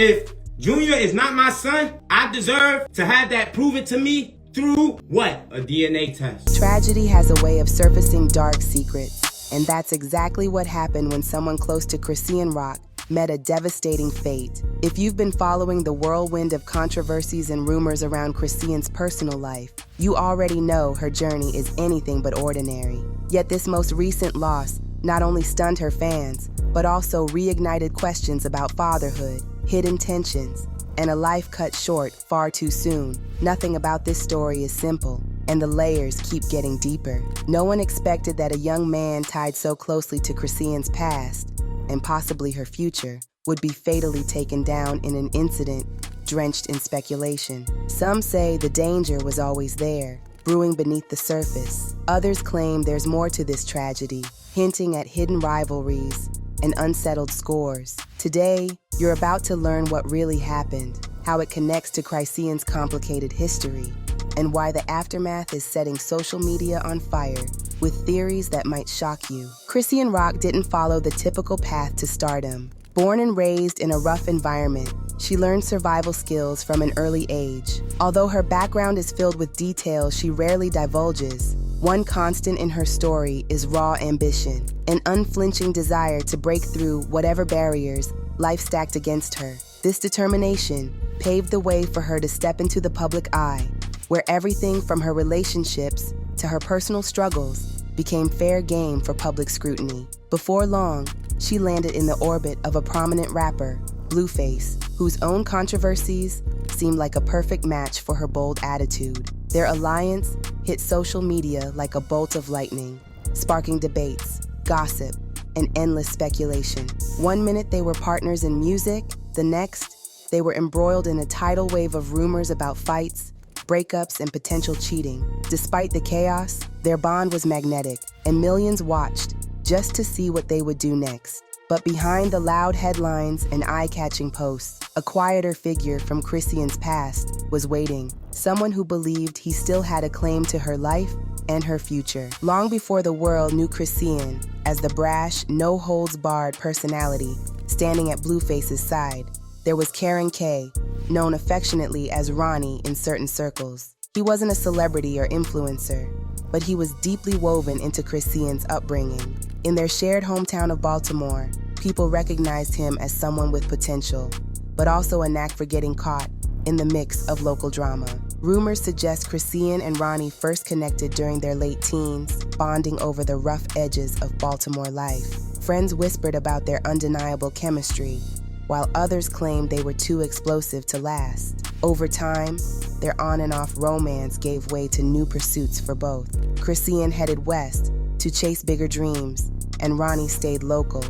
If Junior is not my son, I deserve to have that proven to me through what? A DNA test. Tragedy has a way of surfacing dark secrets, and that's exactly what happened when someone close to Chrisean Rock met a devastating fate. If you've been following the whirlwind of controversies and rumors around Chrisean's personal life, you already know her journey is anything but ordinary. Yet this most recent loss not only stunned her fans, but also reignited questions about fatherhood, hidden tensions, and a life cut short far too soon. Nothing about this story is simple, and the layers keep getting deeper. No one expected that a young man tied so closely to Chrisean's past, and possibly her future, would be fatally taken down in an incident drenched in speculation. Some say the danger was always there, brewing beneath the surface. Others claim there's more to this tragedy, hinting at hidden rivalries and unsettled scores. Today, you're about to learn what really happened, how it connects to Chrisean's complicated history, and why the aftermath is setting social media on fire with theories that might shock you. Chrisean Rock didn't follow the typical path to stardom. Born and raised in a rough environment, she learned survival skills from an early age. Although her background is filled with details she rarely divulges, one constant in her story is raw ambition, an unflinching desire to break through whatever barriers life stacked against her. This determination paved the way for her to step into the public eye, where everything from her relationships to her personal struggles became fair game for public scrutiny. Before long, she landed in the orbit of a prominent rapper, Blueface, whose own controversies seemed like a perfect match for her bold attitude. Their alliance hit social media like a bolt of lightning, sparking debates, gossip, and endless speculation. One minute they were partners in music, the next, they were embroiled in a tidal wave of rumors about fights, breakups, and potential cheating. Despite the chaos, their bond was magnetic, and millions watched just to see what they would do next. But behind the loud headlines and eye-catching posts, a quieter figure from Chrisean's past was waiting, someone who believed he still had a claim to her life and her future. Long before the world knew Chrisean as the brash, no-holds-barred personality standing at Blueface's side, there was Karen K, known affectionately as Ronnie in certain circles. He wasn't a celebrity or influencer, but he was deeply woven into Chrisean's upbringing. In their shared hometown of Baltimore, people recognized him as someone with potential, but also a knack for getting caught in the mix of local drama. Rumors suggest Chrisean and Ronnie first connected during their late teens, bonding over the rough edges of Baltimore life. Friends whispered about their undeniable chemistry, while others claimed they were too explosive to last. Over time, their on and off romance gave way to new pursuits for both. Chrisean headed west to chase bigger dreams, and Ronnie stayed local,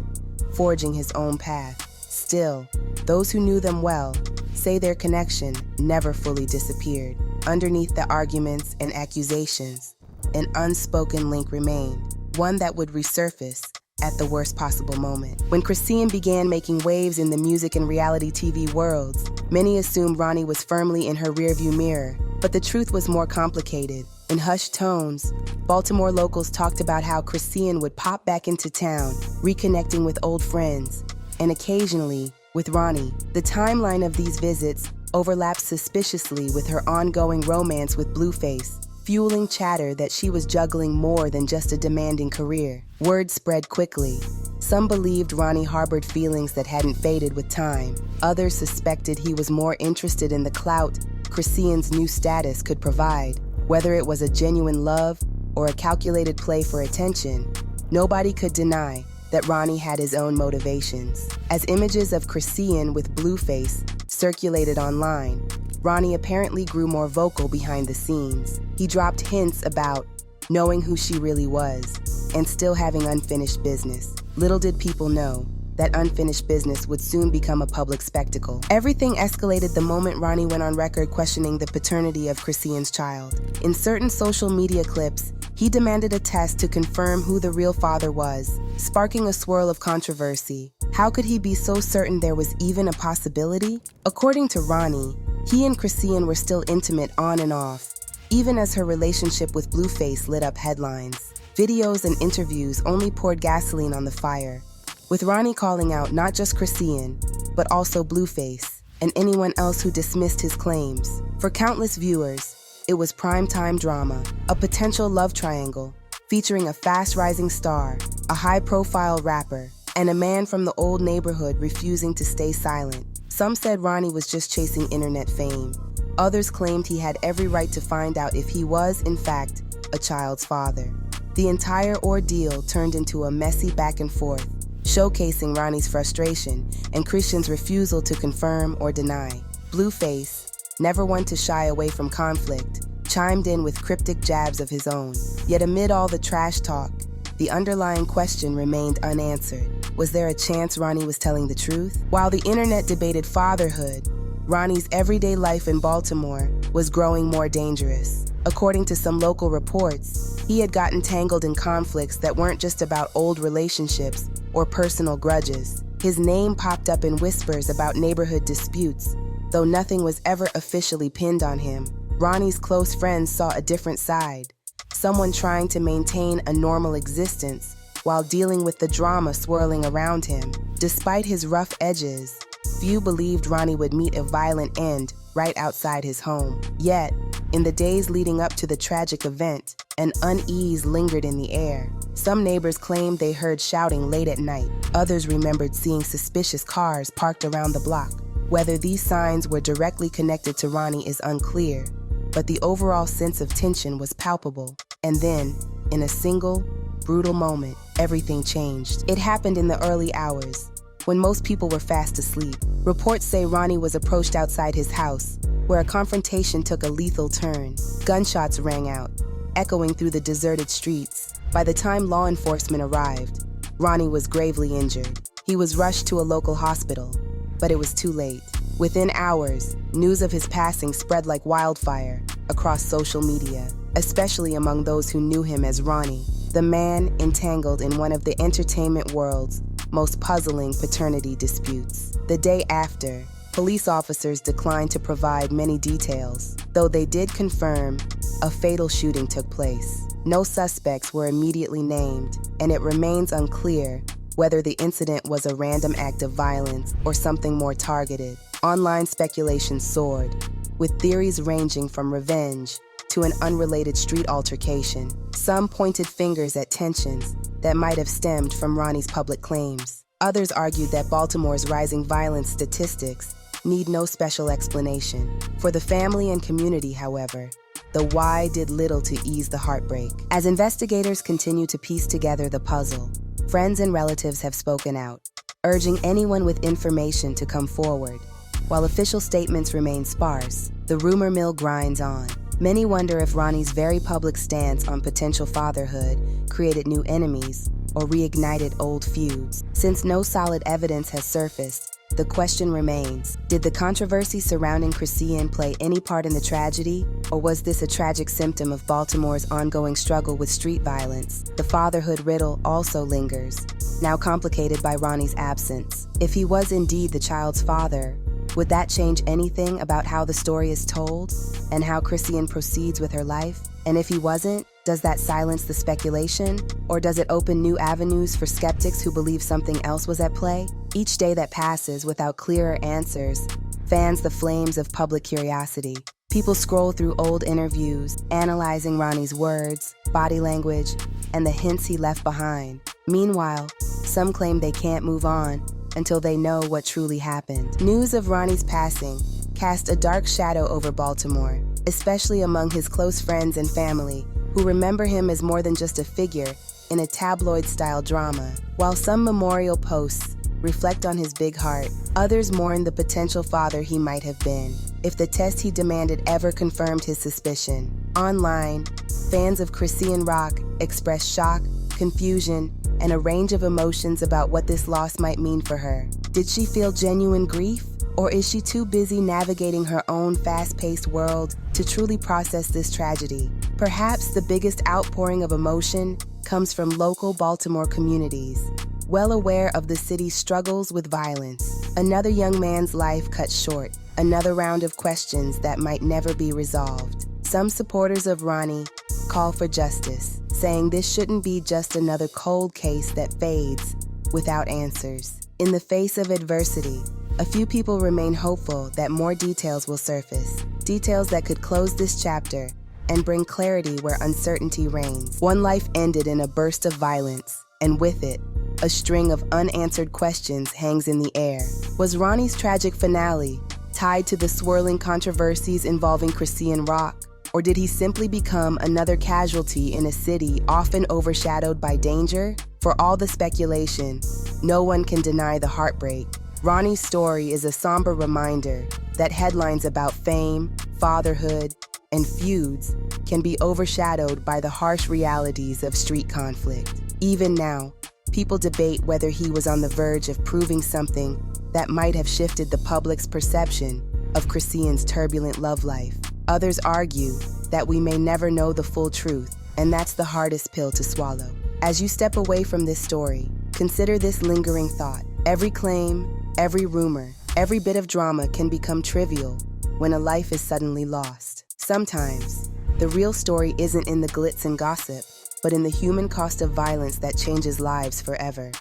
forging his own path. Still, those who knew them well say their connection never fully disappeared. Underneath the arguments and accusations, an unspoken link remained, one that would resurface at the worst possible moment. When Chrisean began making waves in the music and reality TV worlds, many assumed Ronnie was firmly in her rearview mirror, but the truth was more complicated. In hushed tones, Baltimore locals talked about how Chrisean would pop back into town, reconnecting with old friends, and occasionally with Ronnie. The timeline of these visits overlapped suspiciously with her ongoing romance with Blueface, fueling chatter that she was juggling more than just a demanding career. Word spread quickly. Some believed Ronnie harbored feelings that hadn't faded with time. Others suspected he was more interested in the clout Chrisean's new status could provide. Whether it was a genuine love or a calculated play for attention, nobody could deny that Ronnie had his own motivations. As images of Chrisean with Blueface circulated online, Ronnie apparently grew more vocal behind the scenes. He dropped hints about knowing who she really was and still having unfinished business. Little did people know that unfinished business would soon become a public spectacle. Everything escalated the moment Ronnie went on record questioning the paternity of Chrisean's child. In certain social media clips, he demanded a test to confirm who the real father was, sparking a swirl of controversy. How could he be so certain there was even a possibility? According to Ronnie, he and Chrisean were still intimate on and off, even as her relationship with Blueface lit up headlines. Videos and interviews only poured gasoline on the fire, with Ronnie calling out not just Chrisean, but also Blueface, and anyone else who dismissed his claims. For countless viewers, it was primetime drama, a potential love triangle featuring a fast-rising star, a high-profile rapper, and a man from the old neighborhood refusing to stay silent. Some said Ronnie was just chasing internet fame. Others claimed he had every right to find out if he was, in fact, a child's father. The entire ordeal turned into a messy back and forth, showcasing Ronnie's frustration and Chrisean's refusal to confirm or deny. Blueface, never one to shy away from conflict, chimed in with cryptic jabs of his own. Yet amid all the trash talk, the underlying question remained unanswered. Was there a chance Ronnie was telling the truth? While the internet debated fatherhood, Ronnie's everyday life in Baltimore was growing more dangerous. According to some local reports, he had gotten tangled in conflicts that weren't just about old relationships or personal grudges. His name popped up in whispers about neighborhood disputes, though nothing was ever officially pinned on him. Ronnie's close friends saw a different side, someone trying to maintain a normal existence while dealing with the drama swirling around him. Despite his rough edges, few believed Ronnie would meet a violent end right outside his home. Yet, in the days leading up to the tragic event, an unease lingered in the air. Some neighbors claimed they heard shouting late at night. Others remembered seeing suspicious cars parked around the block. Whether these signs were directly connected to Ronnie is unclear, but the overall sense of tension was palpable. And then, in a single, brutal moment, everything changed. It happened in the early hours, when most people were fast asleep. Reports say Ronnie was approached outside his house, where a confrontation took a lethal turn. Gunshots rang out, echoing through the deserted streets. By the time law enforcement arrived, Ronnie was gravely injured. He was rushed to a local hospital, but it was too late. Within hours, news of his passing spread like wildfire across social media, especially among those who knew him as Ronnie, the man entangled in one of the entertainment world's most puzzling paternity disputes. The day after, police officers declined to provide many details, though they did confirm a fatal shooting took place. No suspects were immediately named, and it remains unclear whether the incident was a random act of violence or something more targeted. Online speculation soared, with theories ranging from revenge to an unrelated street altercation. Some pointed fingers at tensions that might have stemmed from Ronnie's public claims. Others argued that Baltimore's rising violence statistics need no special explanation. For the family and community, however, the why did little to ease the heartbreak. As investigators continue to piece together the puzzle, friends and relatives have spoken out, urging anyone with information to come forward. While official statements remain sparse, the rumor mill grinds on. Many wonder if Ronnie's very public stance on potential fatherhood created new enemies or reignited old feuds. Since no solid evidence has surfaced, the question remains, did the controversy surrounding Chrisean play any part in the tragedy, or was this a tragic symptom of Baltimore's ongoing struggle with street violence? The fatherhood riddle also lingers, now complicated by Ronnie's absence. If he was indeed the child's father, would that change anything about how the story is told and how Chrisean proceeds with her life? And if he wasn't, does that silence the speculation? Or does it open new avenues for skeptics who believe something else was at play? Each day that passes without clearer answers fans the flames of public curiosity. People scroll through old interviews, analyzing Ronnie's words, body language, and the hints he left behind. Meanwhile, some claim they can't move on until they know what truly happened. News of Ronnie's passing cast a dark shadow over Baltimore, especially among his close friends and family, who remember him as more than just a figure in a tabloid-style drama. While some memorial posts reflect on his big heart, others mourn the potential father he might have been, if the test he demanded ever confirmed his suspicion. Online, fans of Chrisean Rock express shock, confusion, and a range of emotions about what this loss might mean for her. Did she feel genuine grief? Or is she too busy navigating her own fast-paced world to truly process this tragedy? Perhaps the biggest outpouring of emotion comes from local Baltimore communities, well aware of the city's struggles with violence. Another young man's life cut short, another round of questions that might never be resolved. Some supporters of Ronnie call for justice, saying this shouldn't be just another cold case that fades without answers. In the face of adversity, a few people remain hopeful that more details will surface, details that could close this chapter and bring clarity where uncertainty reigns. One life ended in a burst of violence, and with it, a string of unanswered questions hangs in the air. Was Ronnie's tragic finale tied to the swirling controversies involving Chrisean Rock, or did he simply become another casualty in a city often overshadowed by danger? For all the speculation, no one can deny the heartbreak. Ronnie's story is a somber reminder that headlines about fame, fatherhood, and feuds can be overshadowed by the harsh realities of street conflict. Even now, people debate whether he was on the verge of proving something that might have shifted the public's perception of Chrisean's turbulent love life. Others argue that we may never know the full truth, and that's the hardest pill to swallow. As you step away from this story, consider this lingering thought. Every claim, every rumor, every bit of drama can become trivial when a life is suddenly lost. Sometimes, the real story isn't in the glitz and gossip, but in the human cost of violence that changes lives forever.